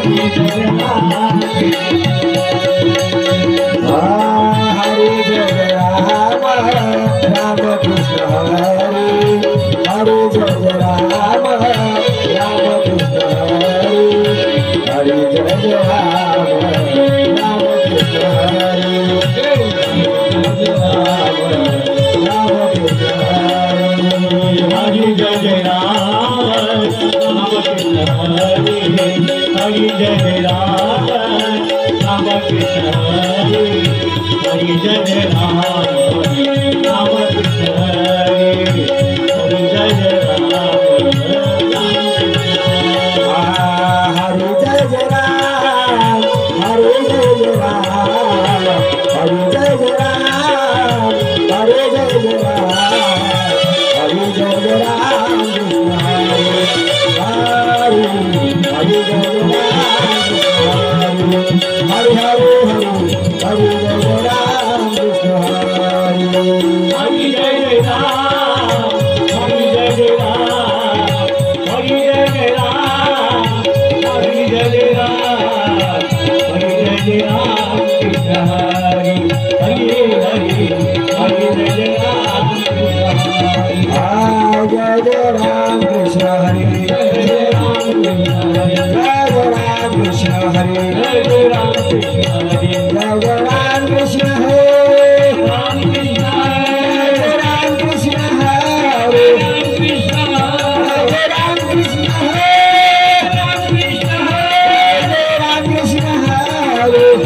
Hare Jai Ram Ram Krishna Hare Hare Jai Ram Ram Krishna Hare Hare Jai Ram Ram Krishna Hare Ram Krishna Hare Jai Ram Ram Krishna Hare Hare Jai Ram Ram Krishna Hare Hare Jai Ram Ram Krishna Hare Hare Jai Ram Hare Jai Ram Hare Jai Ram Hare Jai Ram Hare Jai Ram Hare Jai Ram Hare Jai Hare Hare Hare Jai Ram Krishna Hare Hare Jai Ram Hare Jai Ram Hare Jai Ram Hare Jai Ram Hare Jai Ram Krishna Hare Hare Hare Hare Jai Ram Krishna Hare Jai Ram Krishna Hare Jai Ram Krishna Hare Jai Ram Krishna Hare Jai Ram Krishna Hare Ram Krishna Hare Ram Krishna Hare Ram Krishna Hare Ram Krishna Hare Ram Krishna Hare